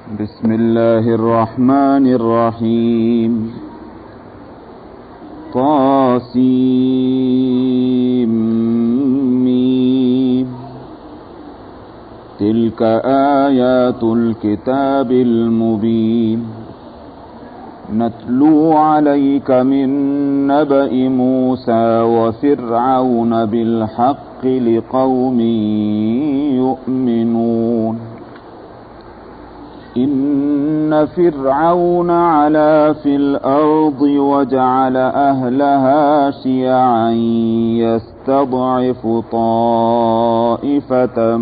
بسم الله الرحمن الرحيم. طاسيم. تلك آيات الكتاب المبين. نتلو عليك من نبأ موسى وفرعون بالحق لقوم يؤمنون. إن فرعون علا في الأرض وجعل أهلها شيعا يستضعف طائفة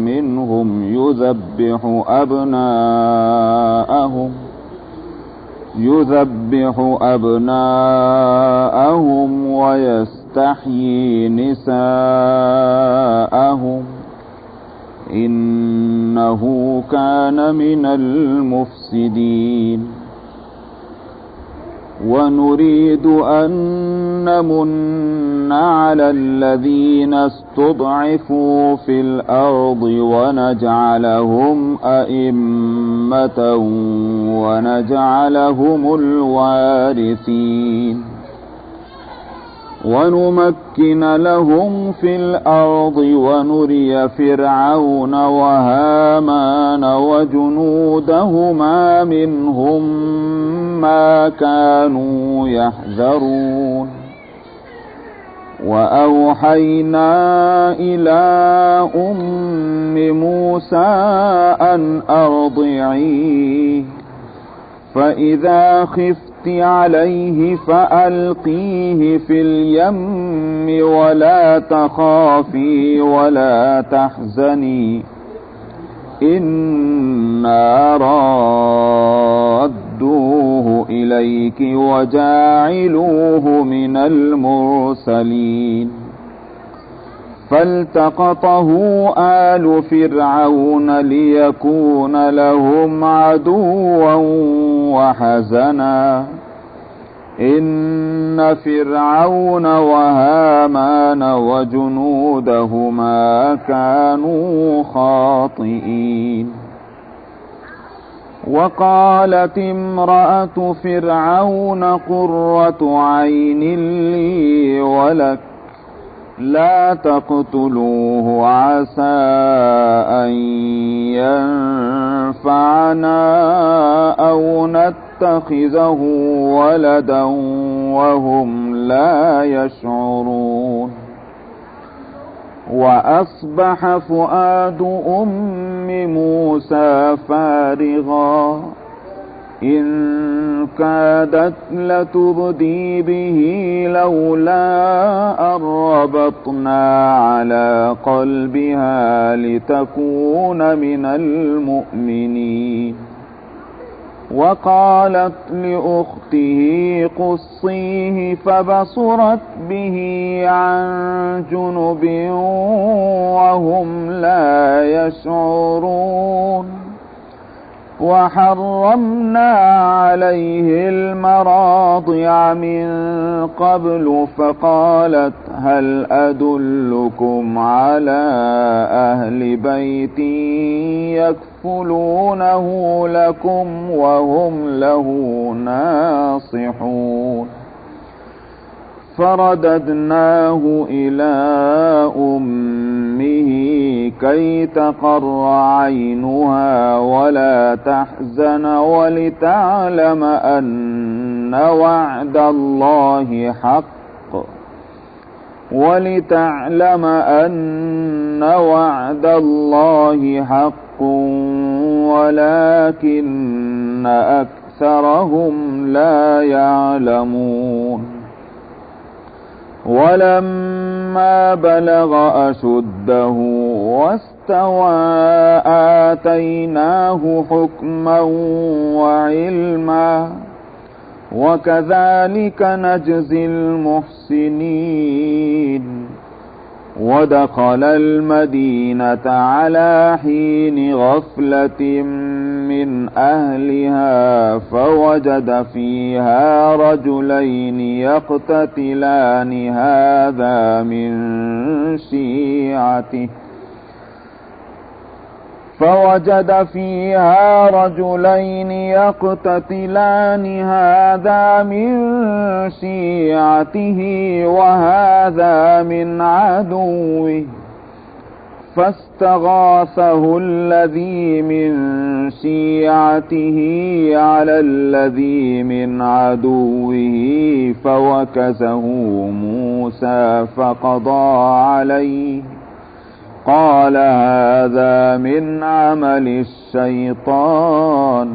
منهم يذبح أبناءهم ويستحيي نساءهم إنه كان من المفسدين. ونريد أن نمن على الذين استضعفوا في الأرض ونجعلهم أئمة ونجعلهم الوارثين. ونمكن لهم في الأرض ونري فرعون وهامان وجنودهما منهم ما كانوا يحذرون. وأوحينا إلى أم موسى أن أرضعيه فإذا خفت عليه فألقيه في اليم ولا تخافي ولا تحزني إنا رادوه إليك وجاعلوه من المرسلين. فالتقطه آل فرعون ليكون لهم عدوا وحزنا إن فرعون وهامان وجنودهما كانوا خاطئين. وقالت امرأة فرعون قرة عين لي ولك لا تقتلوه عسى أن ينفعنا أو نتخذه ولدا وهم لا يشعرون. وأصبح فؤاد أم موسى فارغا إن كادت لتبدي به لولا أن ربطنا على قلبها لتكون من المؤمنين. وقالت لأخته قصيه فبصرت به عن جنب وهم لا يشعرون. وحرمنا عليه المراضع من قبل فقالت هل أدلكم على أهل بيت يكفلونه لكم وهم له ناصحون. فرددناه إلى أمه كي تقر عينها ولا تحزن ولتعلم أن وعد الله حق ولكن أكثرهم لا يعلمون. ولما بلغ أشده واستوى آتيناه حكما وعلما وكذلك نجزي المحسنين. ودخل المدينة على حين غفلة من أهلها فوجد فيها رجلين يقتتلان هذا من شيعته فوجد فيها رجلين يقتتلان هذا من شيعته وهذا من عدوه فاستغاثه الذي من شيعته على الذي من عدوه فوكزه موسى فقضى عليه قال هذا من عمل الشيطان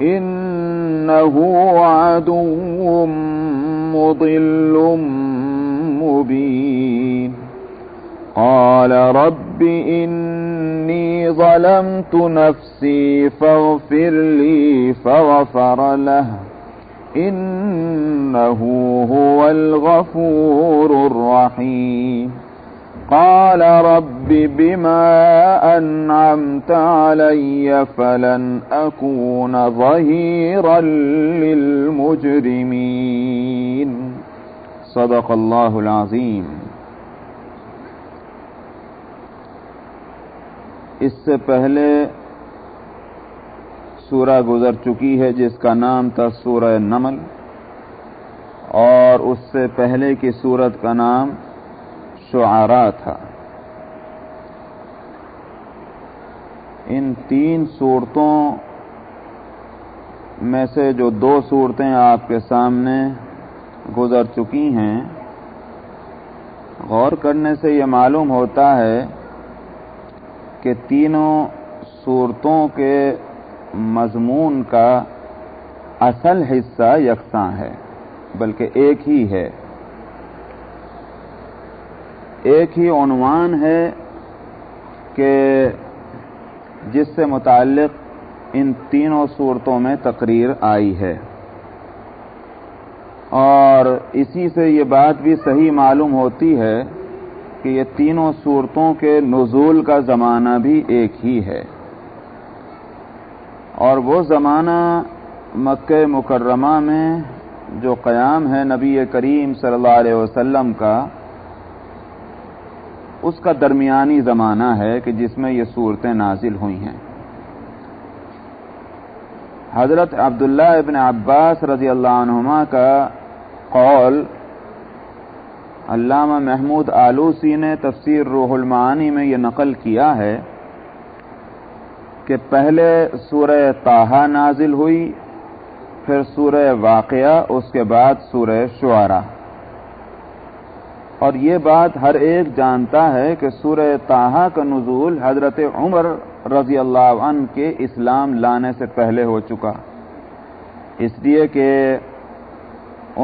إنه عدو مضل مبين قال رب إني ظلمت نفسي فاغفر لي فغفر له إنه هو الغفور الرحيم قال رب بما أنعمت علي فلن أكون ظهيرا للمجرمين صدق الله العظيم. اس سے پہلے سورہ گزر چکی ہے جس کا نام تھا سورہ نمل، اور اس سے پہلے کی سورت کا نام شعراء تھا. ان تین صورتوں میں سے جو دو صورتیں آپ کے سامنے گزر چکی ہیں، غور کرنے سے یہ معلوم ہوتا ہے کہ تینوں صورتوں کے مضمون کا اصل حصہ یکساں ہے، بلکہ ایک ہی ہے، ایک ہی عنوان ہے کہ جس سے متعلق ان تینوں صورتوں میں تقریر آئی ہے، اور اسی سے یہ بات بھی صحیح معلوم ہوتی ہے کہ یہ تینوں صورتوں کے نزول کا زمانہ بھی ایک ہی ہے، اور وہ زمانہ مکہ مکرمہ میں جو قیام ہے نبی کریم صلی اللہ علیہ وسلم کا، اس کا درمیانی زمانہ ہے کہ جس میں یہ صورتیں نازل ہوئی ہیں. حضرت عبداللہ ابن عباس رضی اللہ عنہما کا قول علامہ محمود آلوسی نے تفسیر روح المعانی میں یہ نقل کیا ہے کہ پہلے سورہ طٰہٰ نازل ہوئی، پھر سورہ واقعہ، اس کے بعد سورہ شعراء. اور یہ بات ہر ایک جانتا ہے کہ سورہ طٰہٰ کا نزول حضرت عمر رضی اللہ عنہ کے اسلام لانے سے پہلے ہو چکا، اس لیے کہ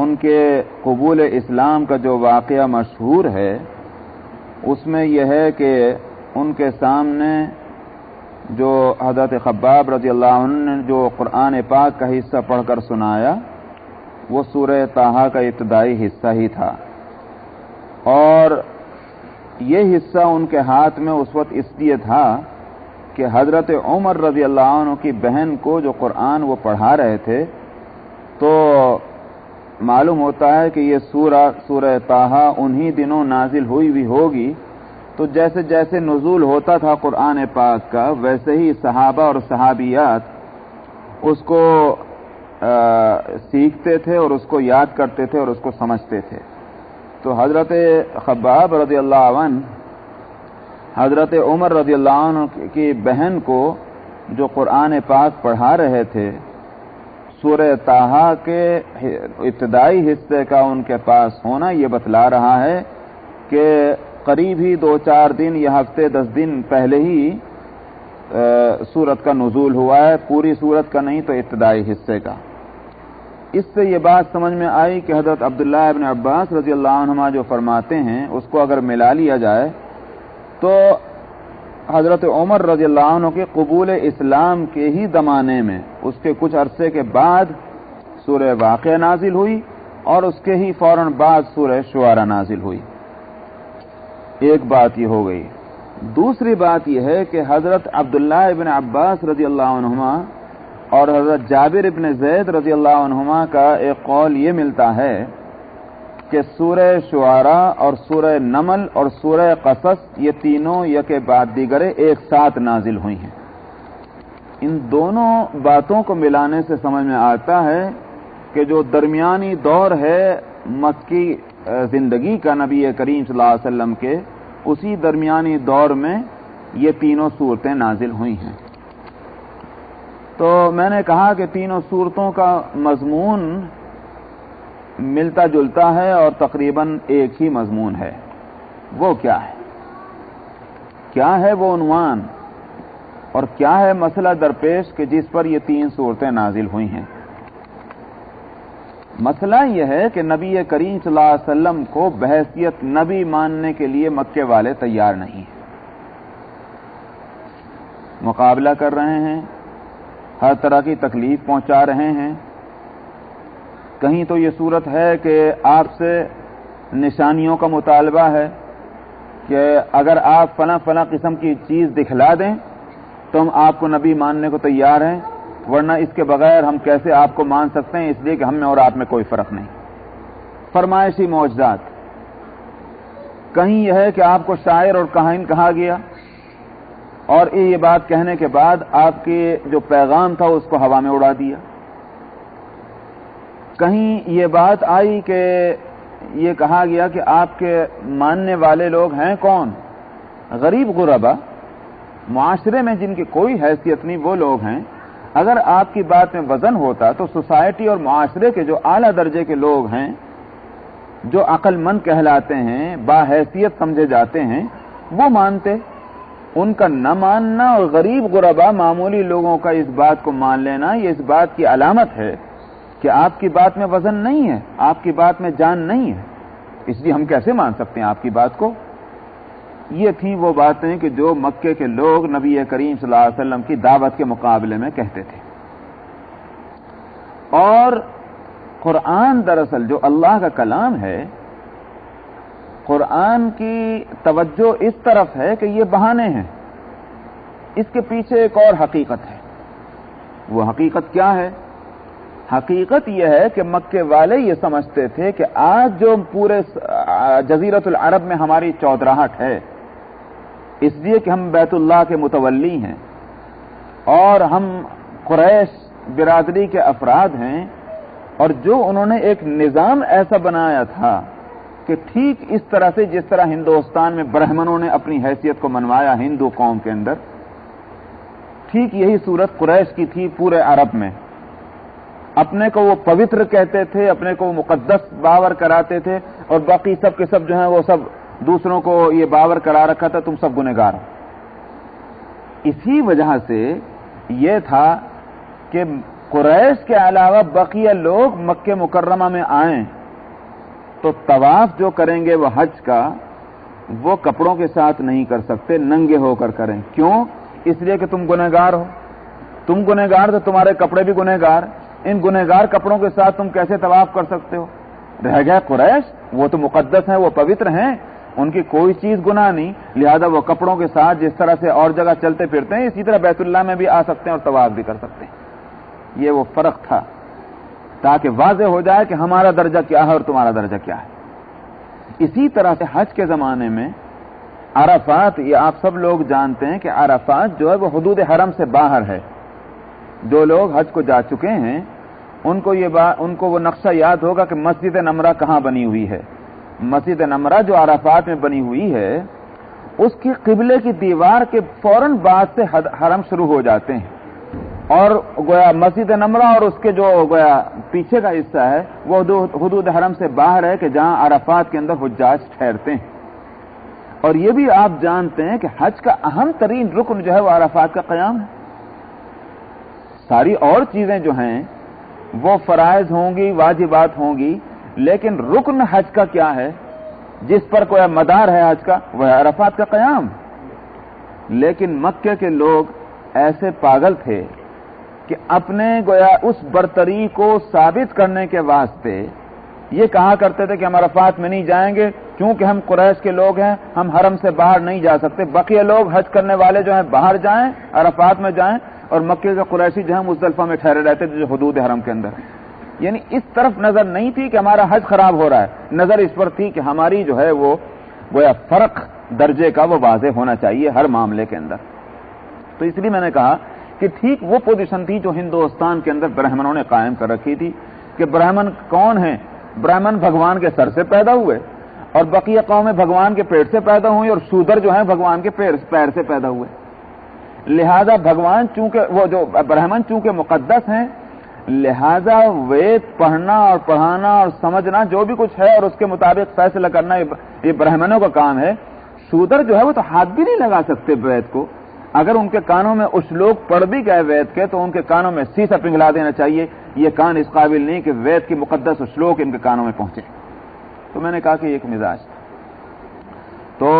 ان کے قبول اسلام کا جو واقعہ مشہور ہے اس میں یہ ہے کہ ان کے سامنے جو حضرت خباب رضی اللہ عنہ نے جو قرآن پاک کا حصہ پڑھ کر سنایا وہ سورہ طٰہٰ کا ابتدائی حصہ ہی تھا، اور یہ حصہ ان کے ہاتھ میں اس وقت اس لیے تھا کہ حضرت عمر رضی اللہ عنہ کی بہن کو جو قرآن وہ پڑھا رہے تھے، تو معلوم ہوتا ہے کہ یہ سورہ طٰہٰ انہی دنوں نازل ہوئی بھی ہوگی، تو جیسے جیسے نزول ہوتا تھا قرآن پاک کا ویسے ہی صحابہ اور صحابیات اس کو سیکھتے تھے اور اس کو یاد کرتے تھے اور اس کو سمجھتے تھے. تو حضرت خباب رضی اللہ عنہ حضرت عمر رضی اللہ عنہ کی بہن کو جو قرآن پاک پڑھا رہے تھے، سورہ طٰہٰ کے ابتدائی حصے کا ان کے پاس ہونا یہ بتلا رہا ہے کہ قریب ہی 2-4 دن یا ہفتے 10 دن پہلے ہی سورت کا نزول ہوا ہے، پوری سورت کا نہیں تو ابتدائی حصے کا. اس سے یہ بات سمجھ میں آئی کہ حضرت عبداللہ ابن عباس رضی اللہ عنہما جو فرماتے ہیں اس کو اگر ملا لیا جائے تو حضرت عمر رضی اللہ عنہ کے قبول اسلام کے ہی زمانے میں اس کے کچھ عرصے کے بعد سورہ واقعہ نازل ہوئی اور اس کے ہی فوراً بعد سورہ شعراء نازل ہوئی. ایک بات یہ ہو گئی. دوسری بات یہ ہے کہ حضرت عبداللہ ابن عباس رضی اللہ عنہما اور حضرت جابر ابن زید رضی اللہ عنہما کا ایک قول یہ ملتا ہے کہ سورہ شعراء اور سورہ نمل اور سورہ قصص یہ تینوں یکے بعد دیگرے ایک ساتھ نازل ہوئی ہیں۔ ان دونوں باتوں کو ملانے سے سمجھ میں آتا ہے کہ جو درمیانی دور ہے مکی زندگی کا نبی کریم صلی اللہ علیہ وسلم کے، اسی درمیانی دور میں یہ تینوں صورتیں نازل ہوئی ہیں۔ تو میں نے کہا کہ تینوں صورتوں کا مضمون ملتا جلتا ہے اور تقریباً ایک ہی مضمون ہے۔ وہ کیا ہے وہ عنوان اور کیا ہے مسئلہ درپیش کہ جس پر یہ تین صورتیں نازل ہوئی ہیں؟ مسئلہ یہ ہے کہ نبی کریم صلی اللہ علیہ وسلم کو بحیثیت نبی ماننے کے لیے مکے والے تیار نہیں ہیں، مقابلہ کر رہے ہیں، ہر طرح کی تکلیف پہنچا رہے ہیں۔ کہیں تو یہ صورت ہے کہ آپ سے نشانیوں کا مطالبہ ہے کہ اگر آپ فلاں فلاں قسم کی چیز دکھلا دیں تو ہم آپ کو نبی ماننے کو تیار ہیں، ورنہ اس کے بغیر ہم کیسے آپ کو مان سکتے ہیں، اس لیے کہ ہم میں اور آپ میں کوئی فرق نہیں۔ فرمائشی معجزات۔ کہیں یہ ہے کہ آپ کو شاعر اور کاہن کہا گیا اور یہ بات کہنے کے بعد آپ کے جو پیغام تھا اس کو ہوا میں اڑا دیا۔ کہیں یہ بات آئی کہ یہ کہا گیا کہ آپ کے ماننے والے لوگ ہیں کون؟ غریب غربا، معاشرے میں جن کی کوئی حیثیت نہیں، وہ لوگ ہیں۔ اگر آپ کی بات میں وزن ہوتا تو سوسائٹی اور معاشرے کے جو اعلیٰ درجے کے لوگ ہیں، جو عقل مند کہلاتے ہیں، باحیثیت سمجھے جاتے ہیں، وہ مانتے۔ ان کا نہ ماننا اور غریب غربا معمولی لوگوں کا اس بات کو مان لینا، یہ اس بات کی علامت ہے کہ آپ کی بات میں وزن نہیں ہے، آپ کی بات میں جان نہیں ہے، اس لیے ہم کیسے مان سکتے ہیں آپ کی بات کو؟ یہ تھیں وہ باتیں کہ جو مکے کے لوگ نبی کریم صلی اللہ علیہ وسلم کی دعوت کے مقابلے میں کہتے تھے۔ اور قرآن دراصل جو اللہ کا کلام ہے، قرآن کی توجہ اس طرف ہے کہ یہ بہانے ہیں، اس کے پیچھے ایک اور حقیقت ہے۔ وہ حقیقت کیا ہے؟ حقیقت یہ ہے کہ مکے والے یہ سمجھتے تھے کہ آج جو پورے جزیرۃ العرب میں ہماری چودراہٹ ہے، اس لیے کہ ہم بیت اللہ کے متولی ہیں اور ہم قریش برادری کے افراد ہیں، اور جو انہوں نے ایک نظام ایسا بنایا تھا کہ ٹھیک اس طرح سے جس طرح ہندوستان میں برہمنوں نے اپنی حیثیت کو منوایا ہندو قوم کے اندر، ٹھیک یہی صورت قریش کی تھی پورے عرب میں۔ اپنے کو وہ پوتر کہتے تھے، اپنے کو مقدس باور کراتے تھے، اور باقی سب کے سب جو ہیں وہ سب دوسروں کو یہ باور کرا رکھا تھا تم سب گنہگار ہو۔ اسی وجہ سے یہ تھا کہ قریش کے علاوہ بقیہ لوگ مکہ مکرمہ میں آئیں تو طواف جو کریں گے وہ حج کا، وہ کپڑوں کے ساتھ نہیں کر سکتے، ننگے ہو کر کریں۔ کیوں؟ اس لیے کہ تم گنہگار ہو، تم گنہگار تو تمہارے کپڑے بھی گنہگار، ان گنہگار کپڑوں کے ساتھ تم کیسے طواف کر سکتے ہو؟ رہ گیا قریش، وہ تو مقدس ہیں، وہ پوتر ہیں، ان کی کوئی چیز گناہ نہیں، لہذا وہ کپڑوں کے ساتھ جس طرح سے اور جگہ چلتے پھرتے ہیں اسی طرح بیت اللہ میں بھی آ سکتے ہیں اور طواف بھی کر سکتے ہیں۔ یہ وہ فرق تھا تاکہ واضح ہو جائے کہ ہمارا درجہ کیا ہے اور تمہارا درجہ کیا ہے۔ اسی طرح سے حج کے زمانے میں عرفات، یہ آپ سب لوگ جانتے ہیں کہ عرفات جو ہے وہ حدود حرم سے باہر ہے۔ جو لوگ حج کو جا چکے ہیں ان کو وہ نقشہ یاد ہوگا کہ مسجد نمرہ کہاں بنی ہوئی ہے۔ مسجد نمرہ جو عرفات میں بنی ہوئی ہے، اس کی قبلے کی دیوار کے فوراً بعد سے حرم شروع ہو جاتے ہیں، اور گویا مسجد نمرہ اور اس کے جو گویا پیچھے کا حصہ ہے وہ حدود حرم سے باہر ہے کہ جہاں عرفات کے اندر حجاج ٹھہرتے ہیں۔ اور یہ بھی آپ جانتے ہیں کہ حج کا اہم ترین رکن جو ہے وہ عرفات کا قیام ہے۔ ساری اور چیزیں جو ہیں وہ فرائض ہوں گی، واجبات ہوں گی، لیکن رکن حج کا کیا ہے جس پر کوئی مدار ہے حج کا؟ وہ ہے عرفات کا قیام۔ لیکن مکے کے لوگ ایسے پاگل تھے کہ اپنے گویا اس برتری کو ثابت کرنے کے واسطے یہ کہا کرتے تھے کہ ہم عرفات میں نہیں جائیں گے کیونکہ ہم قریش کے لوگ ہیں، ہم حرم سے باہر نہیں جا سکتے، بقیہ لوگ حج کرنے والے جو ہیں باہر جائیں، عرفات میں جائیں، اور مکے کے قریشی جو ہیں مزدلفہ میں ٹھہرے رہتے تھے جو حدود حرم کے اندر ہے۔ یعنی اس طرف نظر نہیں تھی کہ ہمارا حج خراب ہو رہا ہے، نظر اس پر تھی کہ ہماری جو ہے وہ گویا فرق درجے کا وہ واضح ہونا چاہیے ہر معاملے کے اندر۔ تو اس لیے میں نے کہا کہ ٹھیک وہ پوزیشن تھی جو ہندوستان کے اندر برہمنوں نے قائم کر رکھی تھی کہ برہمن کون ہیں؟ برہمن بھگوان کے سر سے پیدا ہوئے اور بقیہ قومیں بھگوان کے پیٹ سے پیدا ہوئی، اور شودر جو ہیں بھگوان کے پیر سے پیدا ہوئے۔ لہذا بھگوان چونکہ وہ جو برہمن چونکہ مقدس ہیں، لہذا وید پڑھنا اور پڑھانا اور سمجھنا جو بھی کچھ ہے اور اس کے مطابق فیصلہ کرنا یہ برہمنوں کا کام ہے۔ شودر جو ہے وہ تو ہاتھ بھی نہیں لگا سکتے وید کو، اگر ان کے کانوں میں اشلوک پڑھ بھی گئے وید کے تو ان کے کانوں میں سیسا پنگلا دینا چاہیے، یہ کان اس قابل نہیں کہ وید کی مقدس اشلوک ان کے کانوں میں پہنچے۔ تو میں نے کہا کہ یہ ایک مزاج تھا۔ تو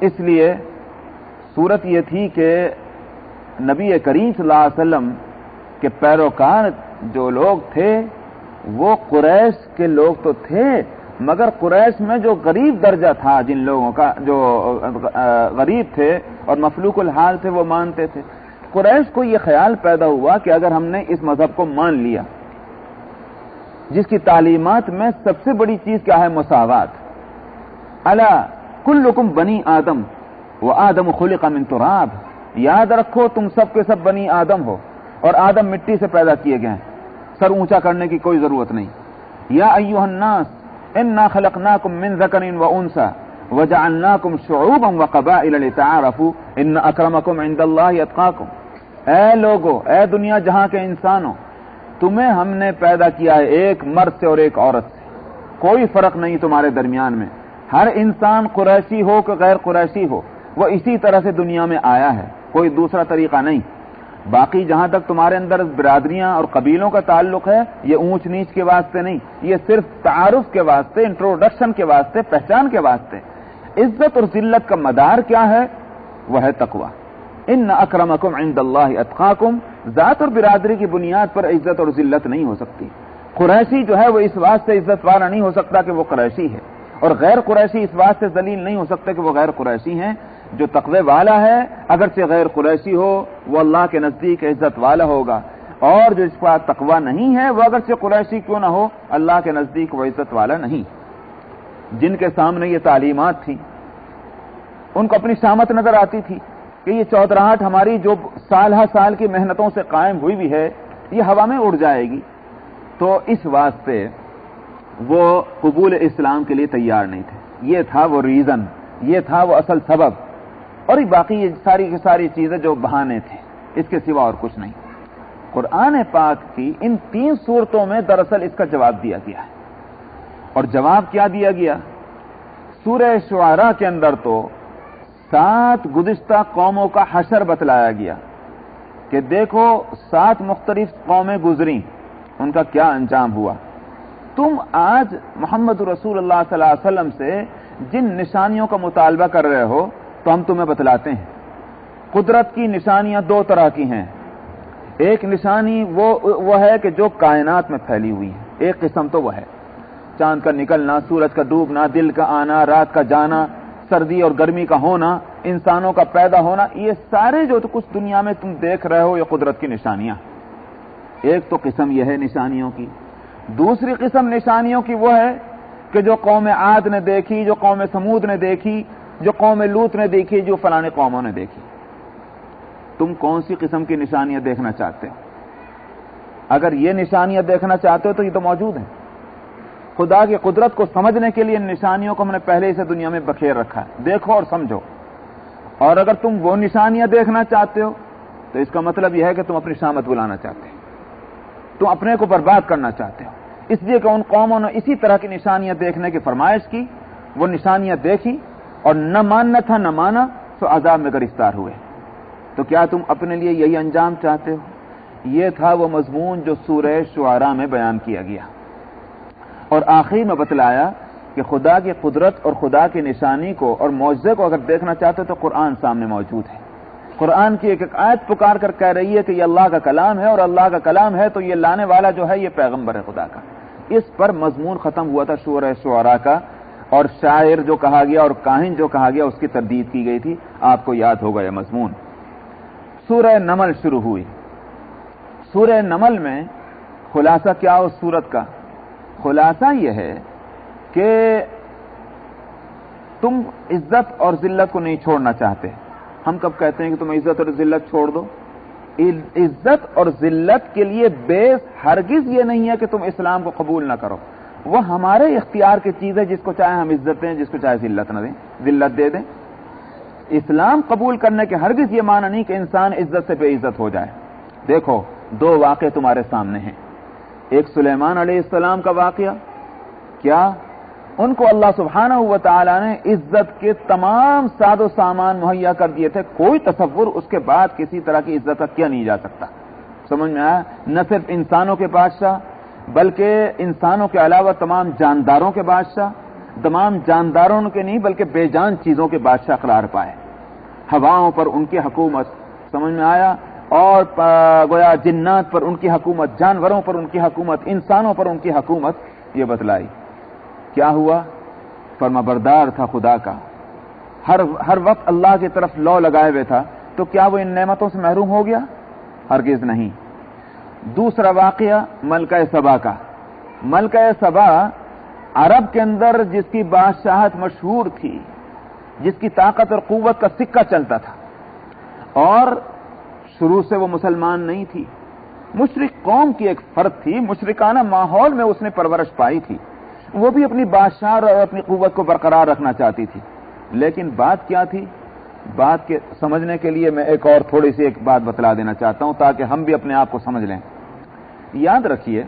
اس لیے صورت یہ تھی کہ نبی کریم صلی اللہ علیہ وسلم کے پیروکار جو لوگ تھے وہ قریش کے لوگ تو تھے، مگر قریش میں جو غریب درجہ تھا، جن لوگوں کا جو غریب تھے اور مفلوق الحال تھے، وہ مانتے تھے۔ قریش کو یہ خیال پیدا ہوا کہ اگر ہم نے اس مذہب کو مان لیا جس کی تعلیمات میں سب سے بڑی چیز کیا ہے؟ مساوات۔ الا کلکم بنی آدم وآدم خلق من تراب، یاد رکھو تم سب کے سب بنی آدم ہو اور آدم مٹی سے پیدا کیے گئے ہیں، سر اونچا کرنے کی کوئی ضرورت نہیں۔ یا ایھا الناس انا خلقناکم من ذکر وانثى وجعلناکم شعوبا وقبائل لتعارفوا ان اکرمکم عند اللہ اتقاکم، اے لوگو، اے دنیا جہاں کے انسانوں، تمہیں ہم نے پیدا کیا ہے ایک مرد سے اور ایک عورت سے، کوئی فرق نہیں تمہارے درمیان میں، ہر انسان قریشی ہو کہ غیر قریشی ہو وہ اسی طرح سے دنیا میں آیا ہے، کوئی دوسرا طریقہ نہیں۔ باقی جہاں تک تمہارے اندر برادریاں اور قبیلوں کا تعلق ہے، یہ اونچ نیچ کے واسطے نہیں، یہ صرف تعارف کے واسطے، انٹروڈکشن کے واسطے، پہچان کے واسطے۔ عزت اور ذلت کا مدار کیا ہے؟ وہ ہے تقوی۔ ان اکرمکم عند اللہ اتقاکم، ذات اور برادری کی بنیاد پر عزت اور ذلت نہیں ہو سکتی۔ قریشی جو ہے وہ اس واسطے عزت والا نہیں ہو سکتا کہ وہ قریشی ہے، اور غیر قریشی اس واسطے ذلیل نہیں ہو سکتے کہ وہ غیر قریشی ہیں۔ جو تقوی والا ہے اگرچہ غیر قریشی ہو وہ اللہ کے نزدیک عزت والا ہوگا، اور جو اس کا تقوی نہیں ہے وہ اگرچہ قریشی کیوں نہ ہو اللہ کے نزدیک وہ عزت والا نہیں۔ جن کے سامنے یہ تعلیمات تھی ان کو اپنی شامت نظر آتی تھی کہ یہ چودراہٹ ہماری جو سال ہر سال کی محنتوں سے قائم ہوئی بھی ہے یہ ہوا میں اڑ جائے گی، تو اس واسطے وہ قبول اسلام کے لیے تیار نہیں تھے۔ یہ تھا وہ ریزن، یہ تھا وہ اصل سبب، اور باقی یہ ساری کی ساری چیزیں جو بہانے تھے، اس کے سوا اور کچھ نہیں۔ قرآن پاک کی ان 3 صورتوں میں دراصل اس کا جواب دیا گیا ہے، اور جواب کیا دیا گیا؟ سورہ شعراء کے اندر تو 7 گزشتہ قوموں کا حشر بتلایا گیا کہ دیکھو 7 مختلف قومیں گزریں، ان کا کیا انجام ہوا۔ تم آج محمد رسول اللہ صلی اللہ علیہ وسلم سے جن نشانیوں کا مطالبہ کر رہے ہو تو ہم تمہیں بتلاتے ہیں۔ قدرت کی نشانیاں 2 طرح کی ہیں، ایک نشانی وہ ہے کہ جو کائنات میں پھیلی ہوئی ہے، ایک قسم تو وہ ہے چاند کا نکلنا، سورج کا ڈوبنا، دل کا آنا، رات کا جانا، سردی اور گرمی کا ہونا، انسانوں کا پیدا ہونا، یہ سارے جو تو کچھ دنیا میں تم دیکھ رہے ہو یہ قدرت کی نشانیاں۔ ایک تو قسم یہ ہے نشانیوں کی۔ دوسری قسم نشانیوں کی وہ ہے کہ جو قوم عاد نے دیکھی، جو قوم سمود نے دیکھی، جو قوم لوط نے دیکھی، جو فلانے قوموں نے دیکھی۔ تم کون سی قسم کی نشانیاں دیکھنا چاہتے ہو؟ اگر یہ نشانیاں دیکھنا چاہتے ہو تو یہ تو موجود ہیں۔ خدا کی قدرت کو سمجھنے کے لیے ان نشانیوں کو ہم نے پہلے ہی سے دنیا میں بکھیر رکھا ہے، دیکھو اور سمجھو۔ اور اگر تم وہ نشانیاں دیکھنا چاہتے ہو تو اس کا مطلب یہ ہے کہ تم اپنی شامت بلانا چاہتے ہو، تم اپنے کو برباد کرنا چاہتے ہو، اس لیے کہ ان قوموں نے اسی طرح کی نشانیاں دیکھنے کی فرمائش کی، وہ نشانیاں دیکھی اور نہ ماننا تھا نہ مانا، تو عذاب میں گرفتار ہوئے۔ تو کیا تم اپنے لیے یہی انجام چاہتے ہو؟ یہ تھا وہ مضمون جو سورہ شعراء میں بیان کیا گیا، اور آخر میں بتلایا کہ خدا کی قدرت اور خدا کی نشانی کو اور معجزے کو اگر دیکھنا چاہتے ہو تو قرآن سامنے موجود ہے۔ قرآن کی ایک ایک آیت پکار کر کہہ رہی ہے کہ یہ اللہ کا کلام ہے، اور اللہ کا کلام ہے تو یہ لانے والا جو ہے یہ پیغمبر ہے خدا کا۔ اس پر مضمون ختم ہوا تھا سورہ شعراء کا، اور شاعر جو کہا گیا اور کاہن جو کہا گیا اس کی تردید کی گئی تھی، آپ کو یاد ہوگا یہ مضمون۔ سورہ نمل شروع ہوئی۔ سورہ نمل میں خلاصہ کیا اس صورت کا؟ خلاصہ یہ ہے کہ تم عزت اور ذلت کو نہیں چھوڑنا چاہتے. ہم کب کہتے ہیں کہ تم عزت اور ذلت چھوڑ دو؟ عزت اور ذلت کے لیے بیس ہرگز یہ نہیں ہے کہ تم اسلام کو قبول نہ کرو. وہ ہمارے اختیار کی چیز ہے، جس کو چاہے ہم عزت دیں، جس کو چاہے ذلت نہ دیں، ذلت دے دیں. اسلام قبول کرنے کے ہرگز یہ معنی نہیں کہ انسان عزت سے بے عزت ہو جائے. دیکھو دو واقعے تمہارے سامنے ہیں. ایک سلیمان علیہ السلام کا واقعہ. کیا ان کو اللہ سبحانہ و تعالیٰ نے عزت کے تمام ساز و سامان مہیا کر دیے تھے. کوئی تصور اس کے بعد کسی طرح کی عزت کا کیا نہیں جا سکتا. سمجھ میں آیا؟ نہ صرف انسانوں کے بادشاہ بلکہ انسانوں کے علاوہ تمام جانداروں کے بادشاہ، تمام جانداروں کے نہیں بلکہ بے جان چیزوں کے بادشاہ قرار پائے. ہواؤں پر ان کی حکومت، سمجھ میں آیا، اور گویا جنات پر ان کی حکومت، جانوروں پر ان کی حکومت، انسانوں پر ان کی حکومت یہ بتلائی. کیا ہوا؟ فرمانبردار تھا خدا کا، ہر وقت اللہ کی طرف لو لگائے ہوئے تھا. تو کیا وہ ان نعمتوں سے محروم ہو گیا؟ ہرگز نہیں. دوسرا واقعہ ملکہ سبا کا. ملکہ سبا عرب کے اندر جس کی بادشاہت مشہور تھی، جس کی طاقت اور قوت کا سکہ چلتا تھا، اور شروع سے وہ مسلمان نہیں تھی، مشرک قوم کی ایک فرد تھی، مشرکانہ ماحول میں اس نے پرورش پائی تھی. وہ بھی اپنی بادشاہ اور اپنی قوت کو برقرار رکھنا چاہتی تھی. لیکن بات کیا تھی؟ بات کے سمجھنے کے لیے میں ایک اور تھوڑی سی ایک بات بتلا دینا چاہتا ہوں تاکہ ہم بھی اپنے آپ کو سمجھ لیں. یاد رکھیے،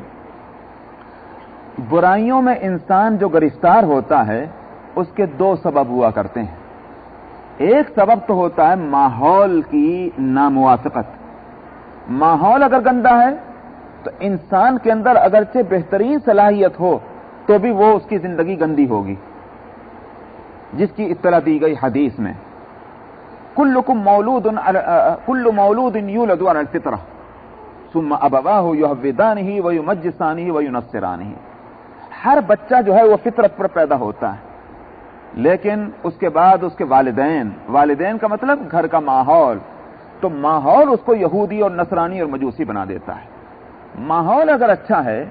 برائیوں میں انسان جو گرفتار ہوتا ہے اس کے دو سبب ہوا کرتے ہیں. ایک سبب تو ہوتا ہے ماحول کی ناموافقت. ماحول اگر گندا ہے تو انسان کے اندر اگرچہ بہترین صلاحیت ہو تو بھی وہ اس کی زندگی گندی ہوگی، جس کی اطلاع دی گئی حدیث میں، کل مولود یولد علی الفطرہ ثم ابواہ یہودانہ ویمجسانہ وینصرانہ. ہر بچہ جو ہے وہ فطرت پر پیدا ہوتا ہے، لیکن اس کے بعد اس کے والدین کا مطلب گھر کا ماحول، تو ماحول اس کو یہودی اور نصرانی اور مجوسی بنا دیتا ہے. ماحول اگر اچھا ہے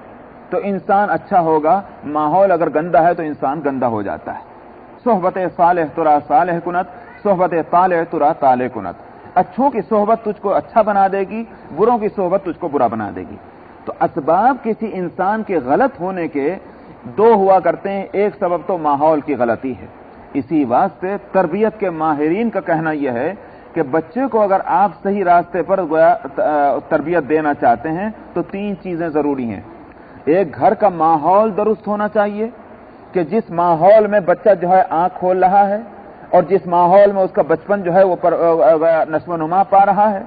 تو انسان اچھا ہوگا، ماحول اگر گندا ہے تو انسان گندا ہو جاتا ہے. صحبت صالح ترا صالح کنت، صحبت طالح ترا طالح کنت. اچھوں کی صحبت تجھ کو اچھا بنا دے گی، بروں کی صحبت تجھ کو برا بنا دے گی. تو اسباب کسی انسان کے غلط ہونے کے دو ہوا کرتے ہیں. ایک سبب تو ماحول کی غلطی ہے. اسی واسطے تربیت کے ماہرین کا کہنا یہ ہے کہ بچے کو اگر آپ صحیح راستے پر تربیت دینا چاہتے ہیں تو تین چیزیں ضروری ہیں. ایک، گھر کا ماحول درست ہونا چاہیے کہ جس ماحول میں بچہ جو ہے آنکھ کھول رہا ہے اور جس ماحول میں اس کا بچپن جو ہے وہ نشو و نما پا رہا ہے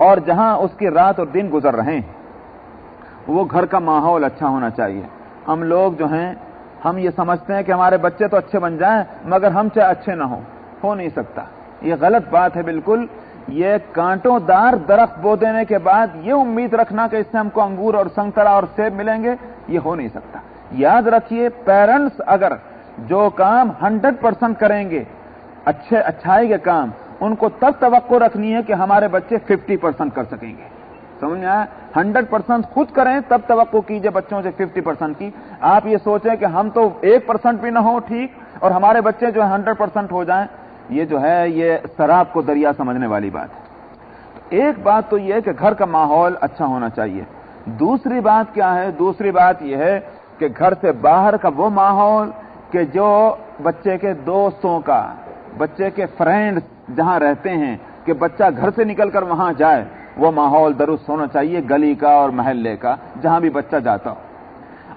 اور جہاں اس کی رات اور دن گزر رہے ہیں، وہ گھر کا ماحول اچھا ہونا چاہیے. ہم لوگ جو ہیں ہم یہ سمجھتے ہیں کہ ہمارے بچے تو اچھے بن جائیں مگر ہم چاہے اچھے نہ ہو نہیں سکتا. یہ غلط بات ہے بالکل. یہ کانٹوں دار درخت بو دینے کے بعد یہ امید رکھنا کہ اس سے ہم کو انگور اور سنگترا اور سیب ملیں گے، یہ ہو نہیں سکتا. یاد رکھیے، پیرنٹس اگر جو کام 100% کریں گے، اچھائی کے کام، ان کو تب توقع رکھنی ہے کہ ہمارے بچے 50% کر سکیں گے. سمجھ میں آیا؟ 100% خود کریں تب توقع کیجئے بچوں سے 50% کی. آپ یہ سوچیں کہ ہم تو 1% بھی نہ ہو ٹھیک اور ہمارے بچے جو ہے 100% ہو جائیں، یہ جو ہے یہ سراب کو دریا سمجھنے والی بات ہے. ایک بات تو یہ ہے کہ گھر کا ماحول اچھا ہونا چاہیے. دوسری بات کیا ہے؟ دوسری بات یہ ہے کہ گھر سے باہر کا وہ ماحول کہ جو بچے کے دوستوں کا، بچے کے فرینڈز جہاں رہتے ہیں، کہ بچہ گھر سے نکل کر وہاں جائے، وہ ماحول درست ہونا چاہیے، گلی کا اور محلے کا جہاں بھی بچہ جاتا ہو.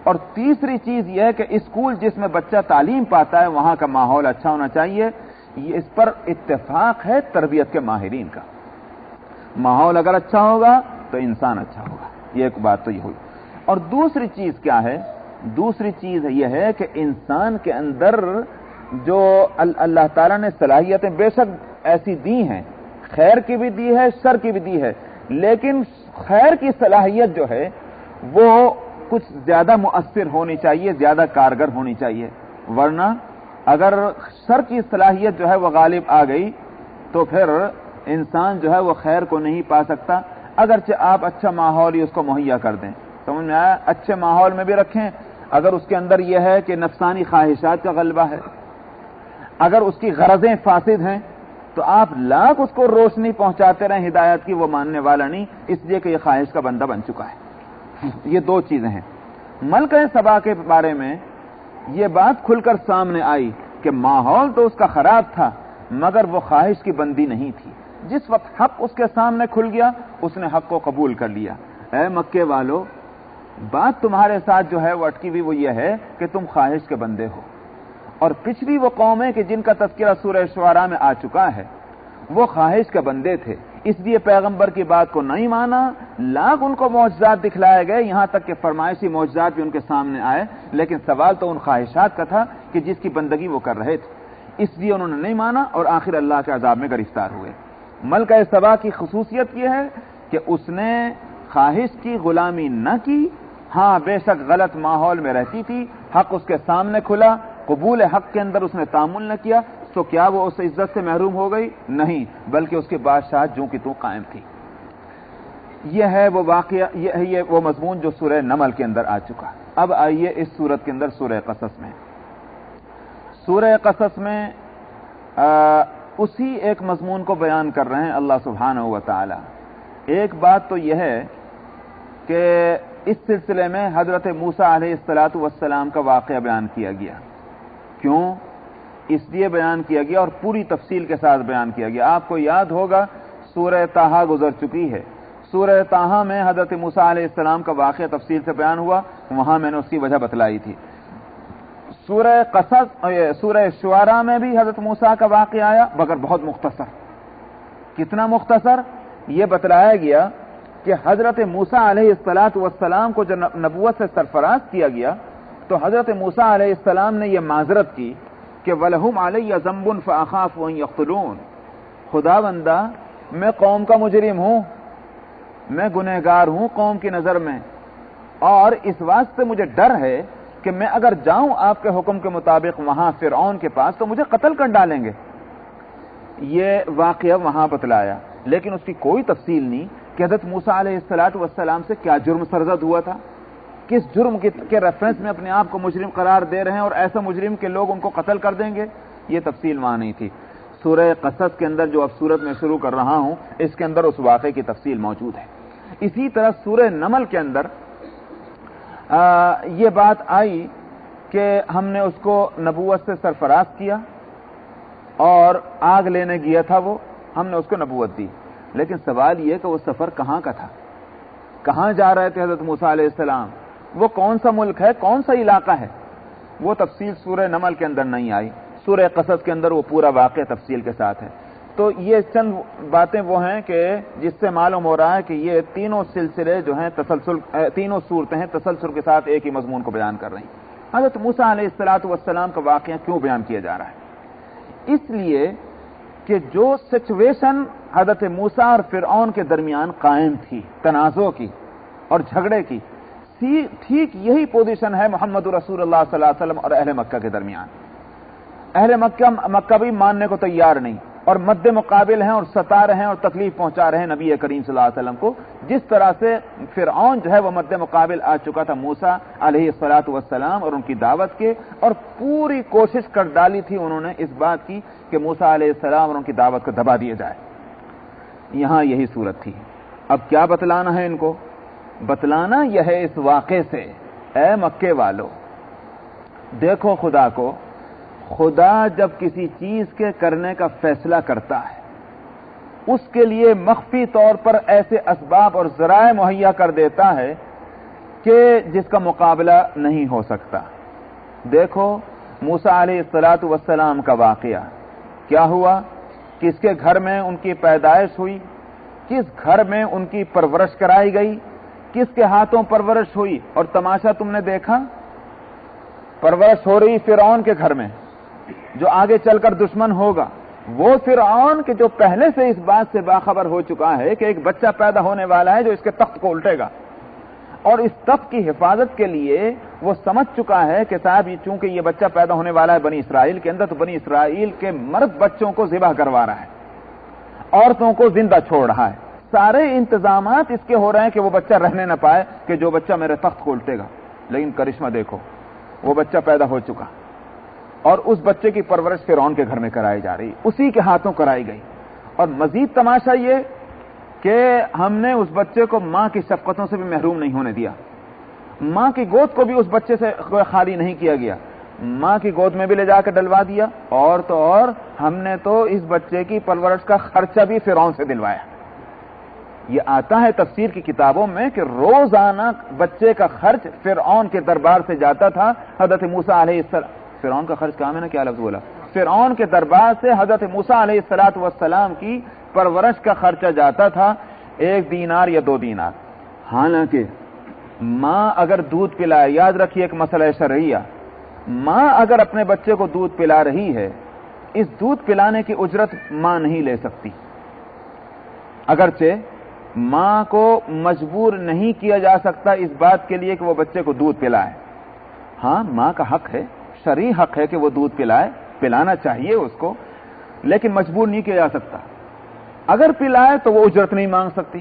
اور تیسری چیز یہ ہے کہ اسکول جس میں بچہ تعلیم پاتا ہے وہاں کا ماحول اچھا ہونا چاہیے. یہ اس پر اتفاق ہے تربیت کے ماہرین کا. ماحول اگر اچھا ہوگا تو انسان اچھا ہوگا. یہ ایک بات تو یہ ہوئی. اور دوسری چیز کیا ہے؟ دوسری چیز یہ ہے کہ انسان کے اندر جو اللہ تعالیٰ نے صلاحیتیں بے شک ایسی دی ہیں، خیر کی بھی دی ہے، شر کی بھی دی ہے، لیکن خیر کی صلاحیت جو ہے وہ کچھ زیادہ مؤثر ہونی چاہیے، زیادہ کارگر ہونی چاہیے. ورنہ اگر شر کی صلاحیت جو ہے وہ غالب آ گئی تو پھر انسان جو ہے وہ خیر کو نہیں پا سکتا، اگرچہ آپ اچھا ماحول ہی اس کو مہیا کر دیں. سمجھ میں آیا؟ اچھے ماحول میں بھی رکھیں، اگر اس کے اندر یہ ہے کہ نفسانی خواہشات کا غلبہ ہے، اگر اس کی غرضیں فاسد ہیں، تو آپ لاکھ اس کو روشنی پہنچاتے رہیں ہدایت کی، وہ ماننے والا نہیں، اس لیے کہ یہ خواہش کا بندہ بن چکا ہے۔ یہ دو چیزیں ہیں۔ ملکہ سبا کے بارے میں یہ بات کھل کر سامنے آئی کہ ماحول تو اس کا خراب تھا مگر وہ خواہش کی بندی نہیں تھی۔ جس وقت حق اس کے سامنے کھل گیا اس نے حق کو قبول کر لیا۔ اے مکے والو، بات تمہارے ساتھ جو ہے وہ اٹکی ہوئی وہ یہ ہے کہ تم خواہش کے بندے ہو، اور پچھلی وہ قومیں کہ جن کا تذکرہ سورہ شعراء میں آ چکا ہے وہ خواہش کے بندے تھے، اس لیے پیغمبر کی بات کو نہیں مانا، لاکھ ان کو معجزات دکھلائے گئے، یہاں تک کہ فرمائشی معجزات بھی ان کے سامنے آئے، لیکن سوال تو ان خواہشات کا تھا کہ جس کی بندگی وہ کر رہے تھے، اس لیے انہوں نے نہیں مانا اور آخر اللہ کے عذاب میں گرفتار ہوئے۔ ملکہ سبا کی خصوصیت یہ ہے کہ اس نے خواہش کی غلامی نہ کی، ہاں بے شک غلط ماحول میں رہتی تھی، حق اس کے سامنے کھلا، قبول حق کے اندر اس نے تعامل نہ کیا، تو کیا وہ اس عزت سے محروم ہو گئی؟ نہیں، بلکہ اس کی بادشاہت جوں کی توں قائم تھی۔ یہ ہے وہ واقعہ، یہ وہ مضمون جو سورہ نمل کے اندر آ چکا۔ اب آئیے اس سورت کے اندر سورہ قصص میں۔ سورہ قصص میں اسی ایک مضمون کو بیان کر رہے ہیں اللہ سبحانہ و تعالی۔ ایک بات تو یہ ہے کہ اس سلسلے میں حضرت موسیٰ علیہ السلام کا واقعہ بیان کیا گیا۔ کیوں؟ اس لیے بیان کیا گیا اور پوری تفصیل کے ساتھ بیان کیا گیا۔ آپ کو یاد ہوگا سورہ طٰہٰ گزر چکی ہے، سورہ طٰہٰ میں حضرت موسیٰ علیہ السلام کا واقعہ تفصیل سے بیان ہوا، وہاں میں نے اس کی وجہ بتلائی تھی۔ سورہ قصص، سورہ شعراء میں بھی حضرت موسیٰ کا واقعہ آیا مگر بہت مختصر۔ کتنا مختصر؟ یہ بتلایا گیا کہ حضرت موسیٰ علیہ السلام کو جو نبوت سے سرفراز کیا گیا تو حضرت موسیٰ علیہ السلام نے یہ معذرت کی کہ وَلَهُمْ عَلَيَّ ذَنْبٌ فَأَخَافُ أَن يَقْتُلُونِ، خدا بندہ میں قوم کا مجرم ہوں، میں گنہگار ہوں قوم کی نظر میں، اور اس واسطے مجھے ڈر ہے کہ میں اگر جاؤں آپ کے حکم کے مطابق وہاں فرعون کے پاس تو مجھے قتل کر ڈالیں گے۔ یہ واقعہ وہاں بتلایا، لیکن اس کی کوئی تفصیل نہیں کہ حضرت موسیٰ علیہ السلام سے کیا جرم سرزد ہوا تھا، کس جرم کے ریفرنس میں اپنے آپ کو مجرم قرار دے رہے ہیں اور ایسا مجرم کہ لوگ ان کو قتل کر دیں گے، یہ تفصیل وہاں نہیں تھی۔ سورہ قصص کے اندر جو اب سورت میں شروع کر رہا ہوں اس کے اندر اس واقعے کی تفصیل موجود ہے۔ اسی طرح سورہ نمل کے اندر یہ بات آئی کہ ہم نے اس کو نبوت سے سرفراز کیا اور آگ لینے گیا تھا وہ، ہم نے اس کو نبوت دی، لیکن سوال یہ کہ وہ سفر کہاں کا تھا، کہاں جا رہے تھے حضرت موسیٰ علیہ السلام، وہ کون سا ملک ہے، کون سا علاقہ ہے، وہ تفصیل سورہ نمل کے اندر نہیں آئی۔ سورہ قصص کے اندر وہ پورا واقعہ تفصیل کے ساتھ ہے۔ تو یہ چند باتیں وہ ہیں کہ جس سے معلوم ہو رہا ہے کہ یہ تینوں سلسلے جو ہیں تسلسل، تینوں صورتیں ہیں تسلسل کے ساتھ ایک ہی مضمون کو بیان کر رہی ہیں۔ حضرت موسیٰ علیہ السلام کا واقعہ کیوں بیان کیا جا رہا ہے؟ اس لیے کہ جو سچویشن حضرت موسیٰ اور فرعون کے درمیان قائم تھی، تنازع کی اور جھگڑے کی، ٹھیک یہی پوزیشن ہے محمد رسول اللہ صلی اللہ علیہ وسلم اور اہل مکہ کے درمیان۔ اہل مکہ بھی ماننے کو تیار نہیں اور مد مقابل ہیں اور ستا رہے ہیں اور تکلیف پہنچا رہے ہیں نبی کریم صلی اللہ علیہ وسلم کو، جس طرح سے فرعون جو ہے وہ مد مقابل آ چکا تھا موسیٰ علیہ السلام اور ان کی دعوت کے، اور پوری کوشش کر ڈالی تھی انہوں نے اس بات کی کہ موسیٰ علیہ السلام اور ان کی دعوت کو دبا دیا جائے۔ یہاں یہی صورت تھی۔ اب کیا بتلانا ہے ان کو؟ بتلانا یہ ہے اس واقعے سے، اے مکے والو دیکھو خدا کو، خدا جب کسی چیز کے کرنے کا فیصلہ کرتا ہے اس کے لیے مخفی طور پر ایسے اسباب اور ذرائع مہیا کر دیتا ہے کہ جس کا مقابلہ نہیں ہو سکتا۔ دیکھو موسیٰ علیہ السلام کا واقعہ کیا ہوا، کس کے گھر میں ان کی پیدائش ہوئی، کس گھر میں ان کی پرورش کرائی گئی، کس کے ہاتھوں پرورش ہوئی، اور تماشا تم نے دیکھا، پرورش ہو رہی فرعون کے گھر میں جو آگے چل کر دشمن ہوگا، وہ فرعون کہ جو پہلے سے اس بات سے باخبر ہو چکا ہے کہ ایک بچہ پیدا ہونے والا ہے جو اس کے تخت کو الٹے گا، اور اس تخت کی حفاظت کے لیے وہ سمجھ چکا ہے کہ صاحب چونکہ یہ بچہ پیدا ہونے والا ہے بنی اسرائیل کے اندر، تو بنی اسرائیل کے مرد بچوں کو ذبح کروا رہا ہے، عورتوں کو زندہ چھوڑ رہا ہے، سارے انتظامات اس کے ہو رہے ہیں کہ وہ بچہ رہنے نہ پائے کہ جو بچہ میرے تخت کو الٹے گا. لیکن کرشمہ دیکھو، وہ بچہ پیدا ہو چکا اور اس بچے کی پرورش فرعون کے گھر میں کرائی جا رہی، اسی کے ہاتھوں کرائی گئی. اور مزید تماشا یہ کہ ہم نے اس بچے کو ماں کی شفقتوں سے بھی محروم نہیں ہونے دیا. ماں کی گود کو بھی اس بچے سے خالی نہیں کیا گیا، ماں کی گود میں بھی لے جا کے ڈلوا دیا. اور تو اور ہم نے تو اس بچے کی پرورش کا خرچہ بھی فرعون سے دلوایا. یہ آتا ہے تفسیر کی کتابوں میں کہ روزانہ بچے کا خرچ فرعون کے دربار سے جاتا تھا. حضرت موسیٰ علیہ السلام، فرعون کا خرچ کہاں میں نے کیا لفظ بولا، فرعون کے دربار سے حضرت موسیٰ علیہ السلام کی پرورش کا خرچہ جاتا تھا 1 دینار یا 2 دینار. حالانکہ ماں اگر دودھ پلائے، یاد رکھیے ایک مسئلہ شرعیہ، ماں اگر اپنے بچے کو دودھ پلا رہی ہے، اس دودھ پلانے کی اجرت ماں نہیں لے سکتی. اگرچہ ماں کو مجبور نہیں کیا جا سکتا اس بات کے لیے کہ وہ بچے کو دودھ پلائے. ہاں ماں کا حق ہے، شرعی حق ہے کہ وہ دودھ پلائے، پلانا چاہیے اس کو، لیکن مجبور نہیں کیا جا سکتا. اگر پلائے تو وہ اجرت نہیں مانگ سکتی.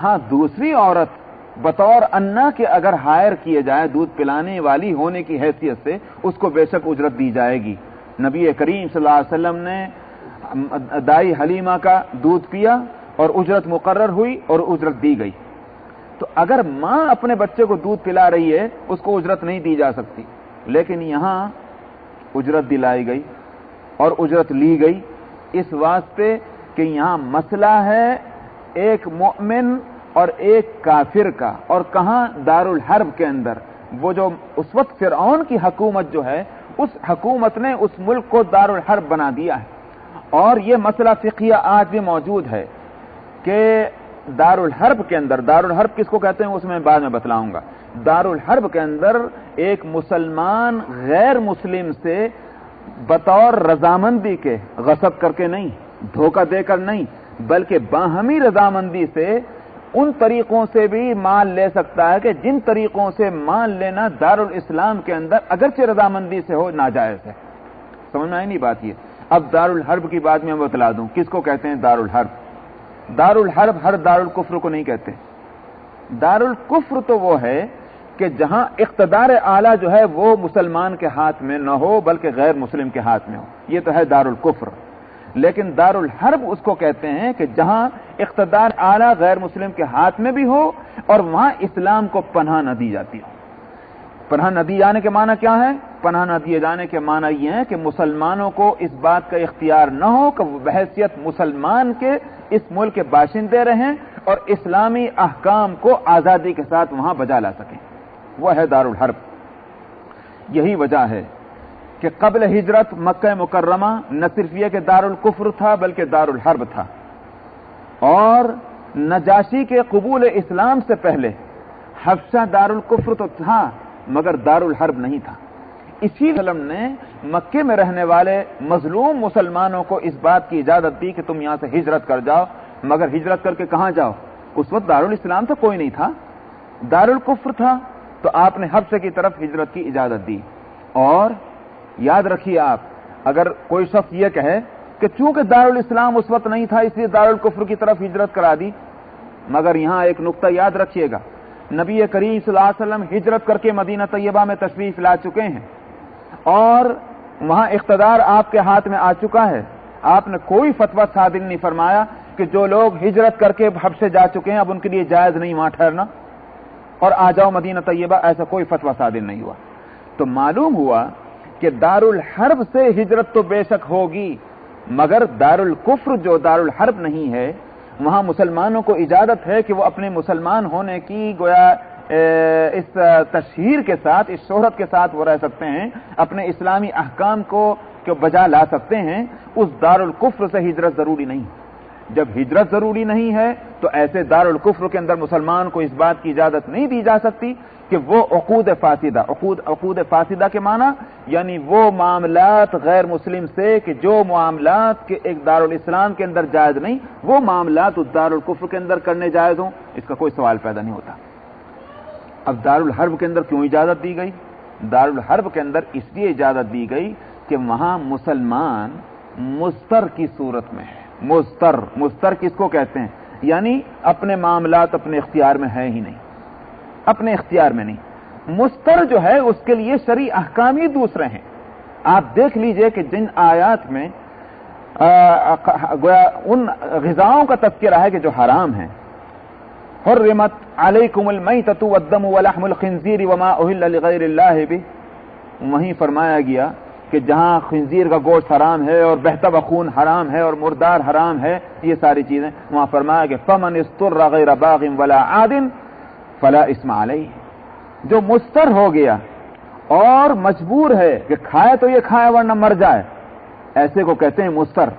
ہاں دوسری عورت بطور انا کے اگر ہائر کیے جائے دودھ پلانے والی ہونے کی حیثیت سے، اس کو بے شک اجرت دی جائے گی. نبی کریم صلی اللہ علیہ وسلم نے دائی حلیمہ کا دودھ پیا اور اجرت مقرر ہوئی اور اجرت دی گئی. تو اگر ماں اپنے بچے کو دودھ پلا رہی ہے اس کو اجرت نہیں دی جا سکتی، لیکن یہاں اجرت دلائی گئی اور اجرت لی گئی اس واسطے کہ یہاں مسئلہ ہے ایک مومن اور ایک کافر کا. اور کہاں؟ دارالحرب کے اندر. وہ جو اس وقت فرعون کی حکومت جو ہے، اس حکومت نے اس ملک کو دارالحرب بنا دیا ہے. اور یہ مسئلہ فقہیہ آج بھی موجود ہے کہ دارالحرب کے اندر، دارالحرب کس کو کہتے ہیں اس میں بعد میں بتلاؤں گا، دارالحرب کے اندر ایک مسلمان غیر مسلم سے بطور رضامندی کے، غصب کر کے نہیں، دھوکہ دے کر نہیں، بلکہ باہمی رضامندی سے ان طریقوں سے بھی مال لے سکتا ہے کہ جن طریقوں سے مال لینا دارالاسلام کے اندر اگرچہ رضامندی سے ہو ناجائز ہے. سمجھ میں آئی نہیں بات یہ؟ اب دارالحرب کی بات میں بتلا دوں کس کو کہتے ہیں دارالحرب. دارالحرب ہر دارالکفر کو نہیں کہتے. دارالکفر تو وہ ہے کہ جہاں اقتدار اعلیٰ جو ہے وہ مسلمان کے ہاتھ میں نہ ہو بلکہ غیر مسلم کے ہاتھ میں ہو، یہ تو ہے دارالکفر. لیکن دارالحرب اس کو کہتے ہیں کہ جہاں اقتدار اعلیٰ غیر مسلم کے ہاتھ میں بھی ہو اور وہاں اسلام کو پناہ نہ دی جاتی ہو. پناہ نہ دی جانے کے معنی کیا ہے؟ پناہ نہ دیے جانے کے معنی یہ ہے کہ مسلمانوں کو اس بات کا اختیار نہ ہو کہ وہ بحیثیت مسلمان کے اس ملک کے باشندے رہیں اور اسلامی احکام کو آزادی کے ساتھ وہاں بجا لا سکیں. وہ ہے دارالحرب. یہی وجہ ہے کہ قبل ہجرت مکہ مکرمہ نہ صرف یہ کہ دارالکفر تھا بلکہ دارالحرب تھا. اور نجاشی کے قبول اسلام سے پہلے حبشہ دارالکفر تو تھا مگر دارالحرب نہیں تھا. اسی وسلم نے مکے میں رہنے والے مظلوم مسلمانوں کو اس بات کی اجازت دی کہ تم یہاں سے ہجرت کر جاؤ، مگر ہجرت کر کے کہاں جاؤ؟ اس وقت دارالاسلام تو کوئی نہیں تھا، دارالکفر تھا. تو آپ نے حبشہ کی طرف ہجرت کی اجازت دی. اور یاد رکھیے آپ، اگر کوئی شخص یہ کہے کہ چونکہ دارالاسلام اس وقت نہیں تھا اس لیے دارالکفر کی طرف ہجرت کرا دی، مگر یہاں ایک نقطہ یاد رکھیے گا، نبی کریم صلی اللہ علیہ وسلم ہجرت کر کے مدینہ طیبہ میں تشریف لا چکے ہیں اور وہاں اقتدار آپ کے ہاتھ میں آ چکا ہے. آپ نے کوئی فتویٰ صادر نہیں فرمایا کہ جو لوگ ہجرت کر کے حبشے جا چکے ہیں اب ان کے لیے جائز نہیں وہاں ٹھہرنا اور آ جاؤ مدینہ طیبہ، ایسا کوئی فتویٰ صادر نہیں ہوا. تو معلوم ہوا کہ دارالحرب سے ہجرت تو بے شک ہوگی مگر دارالکفر جو دارالحرب نہیں ہے وہاں مسلمانوں کو اجازت ہے کہ وہ اپنے مسلمان ہونے کی گویا اس تشہیر کے ساتھ، اس شہرت کے ساتھ وہ رہ سکتے ہیں، اپنے اسلامی احکام کو بجا لا سکتے ہیں. اس دارالکفر سے ہجرت ضروری نہیں. جب ہجرت ضروری نہیں ہے تو ایسے دارالکفر کے اندر مسلمان کو اس بات کی اجازت نہیں دی جا سکتی کہ وہ عقود فاسدہ، عقود فاسدہ کے معنی یعنی وہ معاملات غیر مسلم سے کہ جو معاملات کے ایک دارالاسلام کے اندر جائز نہیں وہ معاملات اس دارالکفر کے اندر کرنے جائز ہوں، اس کا کوئی سوال پیدا نہیں ہوتا. اب دارالحرب کے اندر کیوں اجازت دی گئی؟ دارالحرب کے اندر اس لیے اجازت دی گئی کہ وہاں مسلمان مستر کی صورت میں ہے. مستر کس کو کہتے ہیں؟ یعنی اپنے معاملات اپنے اختیار میں ہے ہی نہیں، اپنے اختیار میں نہیں. مستر جو ہے اس کے لیے شرعی احکام ہی دوسرے ہیں. آپ دیکھ لیجئے کہ جن آیات میں گویا ان غذاؤں کا تذکرہ ہے کہ جو حرام ہیں، حرمت علیکم المیتۃ والدم ولحم الخنزیر وما اہل لغیر اللہ بہ، وہیں فرمایا گیا کہ جہاں خنزیر کا گوشت حرام ہے اور بہتا ہوا خون حرام ہے اور مردار حرام ہے، یہ ساری چیزیں، وہاں فرمایا کہ فمن اضطر غیر باغ ولا عاد فلا اثم علیہ، جو مستر ہو گیا اور مجبور ہے کہ کھائے تو یہ کھائے ورنہ مر جائے، ایسے کو کہتے ہیں مستر.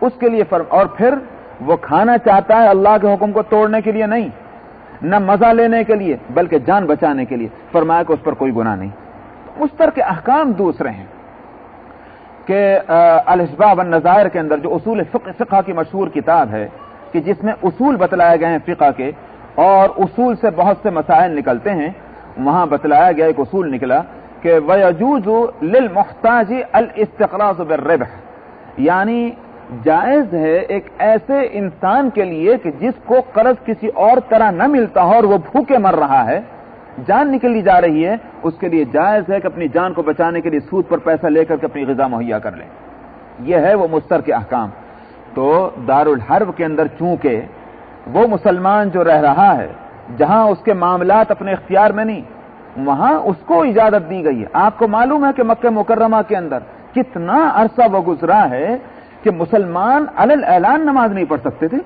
اس کے لیے اور پھر وہ کھانا چاہتا ہے اللہ کے حکم کو توڑنے کے لیے نہیں، نہ مزہ لینے کے لیے بلکہ جان بچانے کے لیے، فرمایا کہ اس پر کوئی گناہ نہیں. مستر کے احکام دوسرے ہیں کہ الاشباح والنظائر کے اندر جو اصول فقہ کی مشہور کتاب ہے کہ جس میں اصول بتلائے گئے ہیں فقہ کے اور اصول سے بہت سے مسائل نکلتے ہیں، وہاں بتلایا گیا ایک اصول نکلا کہ وَيَجُوزُ لِلْمُحْتَاجِ الْاِسْتِقْرَاضُ بِالرِّبْحِ، یعنی جائز ہے ایک ایسے انسان کے لیے کہ جس کو قرض کسی اور طرح نہ ملتا ہو اور وہ بھوکے مر رہا ہے، جان نکلی جا رہی ہے، اس کے لیے جائز ہے کہ اپنی جان کو بچانے کے لیے سود پر پیسہ لے کر کے اپنی غذا مہیا کر لیں. یہ ہے وہ مستر کے احکام. تو دارالحرب کے اندر چونکہ وہ مسلمان جو رہ رہا ہے جہاں اس کے معاملات اپنے اختیار میں نہیں، وہاں اس کو اجازت دی گئی ہے. آپ کو معلوم ہے کہ مکہ مکرمہ کے اندر کتنا عرصہ وہ گزرا ہے کہ مسلمان علی الاعلان نماز نہیں پڑھ سکتے تھے.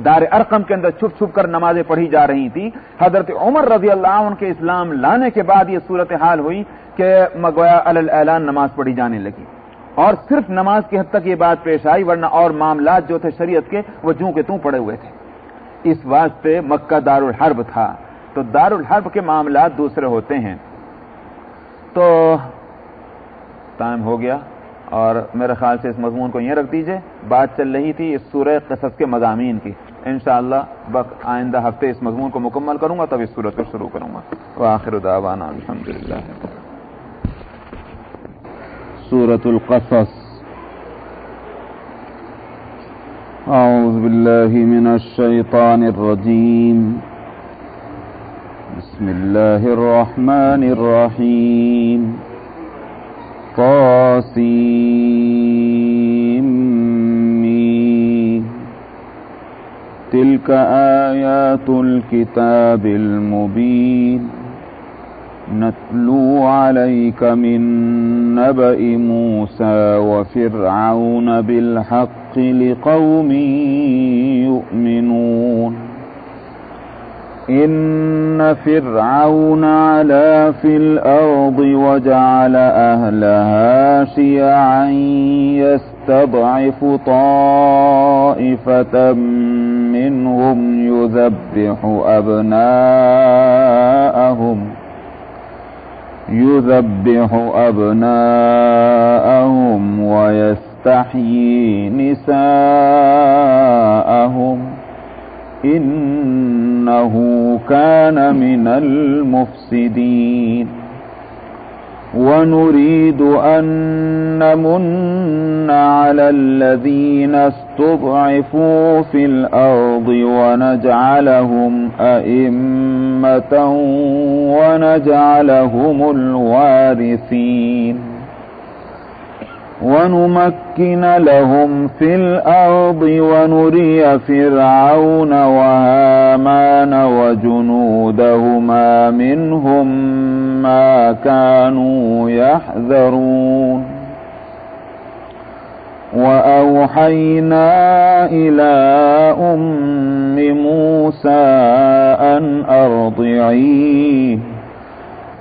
دار ارقم کے اندر چھپ چھپ کر نمازیں پڑھی جا رہی تھی. حضرت عمر رضی اللہ عنہ کے اسلام لانے کے بعد یہ صورتحال ہوئی کہ مگویا علی الاعلان نماز پڑھی جانے لگی، اور صرف نماز کی حد تک یہ بات پیش آئی، ورنہ اور معاملات جو تھے شریعت کے وہ جوں کے توں پڑے ہوئے تھے. اس واسطے مکہ دارالحرب تھا. تو دارالحرب کے معاملات دوسرے ہوتے ہیں. تو ٹائم ہو گیا اور میرے خیال سے اس مضمون کو یہیں رکھ دیجئے. بات چل رہی تھی اس سورہ قصص کے مضامین کی. انشاءاللہ آئندہ ہفتے اس مضمون کو مکمل کروں گا، تب اس سورت کو شروع کروں گا. وآخر دعوانا الحمدللہ. سورۃ القصص. اعوذ باللہ من الشیطان الرجیم. بسم اللہ الرحمن الرحیم. طاسیم. تلك آیات الكتاب المبین. نتلو علیک من نبأ موسى وفرعون بالحق لقوم یؤمنون. ان فرعون علا فی الارض وجعل اہلها شیعا یستضعف طائفة منهم يذبح أبناءهم ويستحيي نساءهم إنه كان من المفسدين. ونريد أن نمن على الذين استضعفوا في الأرض ونجعلهم أئمة ونجعلهم الوارثين. ونمكن لهم في الأرض ونري فرعون وهامان وجنودهما منهم ما كانوا يحذرون. وأوحينا إلى أم موسى أن أرضعيه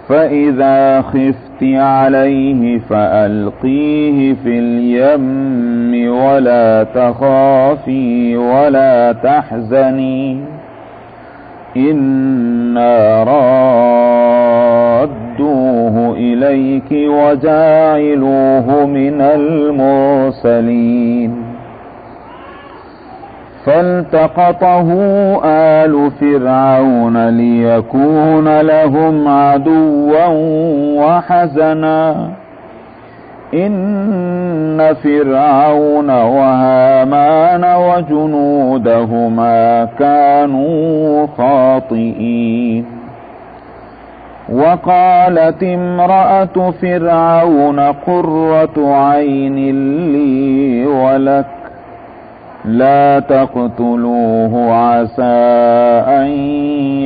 فإذا خفت عليه فألقيه في اليم ولا تخافي ولا تحزني إنا رادوه إليك وجاعلوه من المرسلين. فالتقطه آل فرعون ليكون لهم عدوا وحزنا إن فرعون وهامان وجنودهما كانوا خاطئين. وقالت امرأة فرعون قرة عين لي ولك لا تقتلوه عسى أن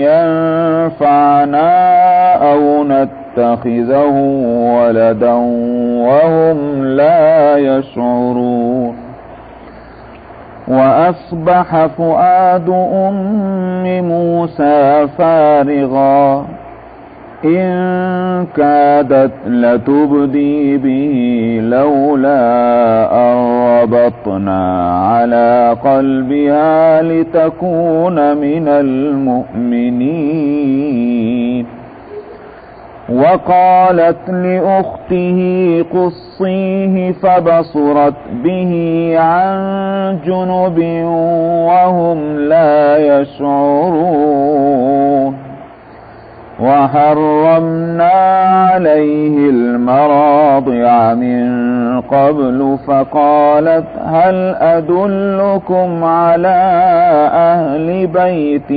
ينفعنا أو نتخذه ولدا وهم لا يشعرون. وأصبح فؤاد أم موسى فارغا إن كادت لتبدي به لولا أن ربطنا على قلبها لتكون من المؤمنين. وقالت لأخته قصيه فبصرت به عن جنب وهم لا يشعرون. وحرمنا عليه المراضع من قبل فقالت هل أدلكم على أهل بيت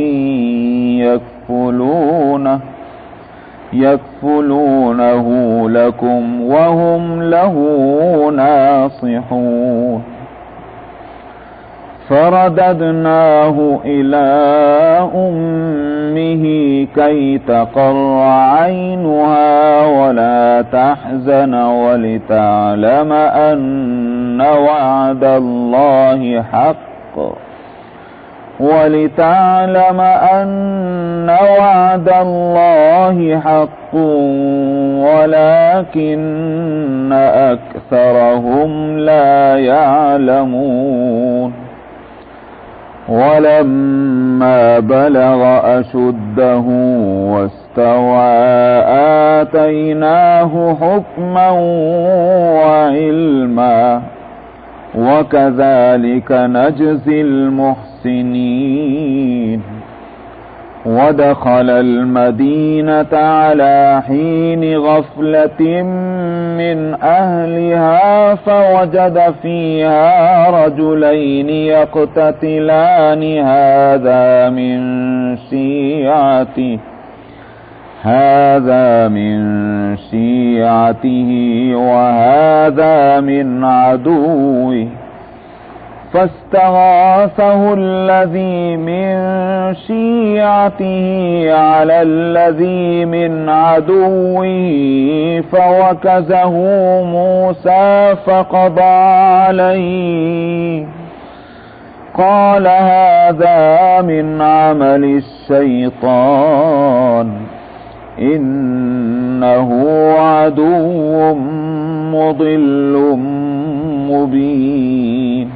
يكفلونه لكم وهم له ناصحون. فرددناه إلى أمه كي تقر عينها ولا تحزن ولتعلم أن وعد الله حق ولكن أكثرهم لا يعلمون. ولما بلغ أشده واستوى آتيناه حكما وعلما وكذلك نجزي المحسنين. ودخل المدينة على حين غفلة من أهلها فوجد فيها رجلين يقتتلان هذا من شيعته وهذا من عدوه فاستغاثه الذي من شيعته على الذي من عدوه فوكزه موسى فقضى عليه قال هذا من عمل الشيطان إنه عدو مضل مبين.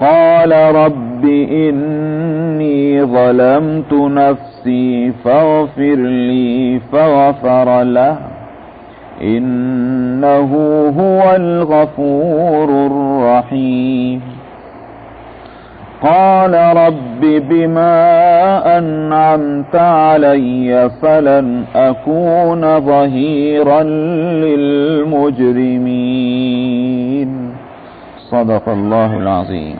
قال رب إني ظلمت نفسي فاغفر لي فغفر له إنه هو الغفور الرحيم. قال رب بما أنعمت علي فلن أكون ظهيرا للمجرمين. صدق الله العظيم.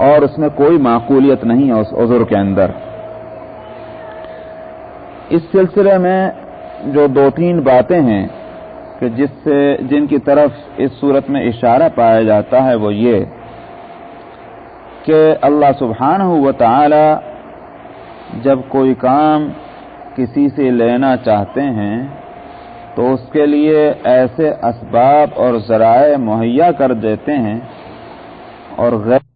اور اس میں کوئی معقولیت نہیں ہے اس عذر کے اندر۔ اس سلسلے میں جو 2-3 باتیں ہیں کہ جن کی طرف اس صورت میں اشارہ پایا جاتا ہے وہ یہ کہ اللہ سبحانہ و تعالی جب کوئی کام کسی سے لینا چاہتے ہیں تو اس کے لیے ایسے اسباب اور ذرائع مہیا کر دیتے ہیں اور غیر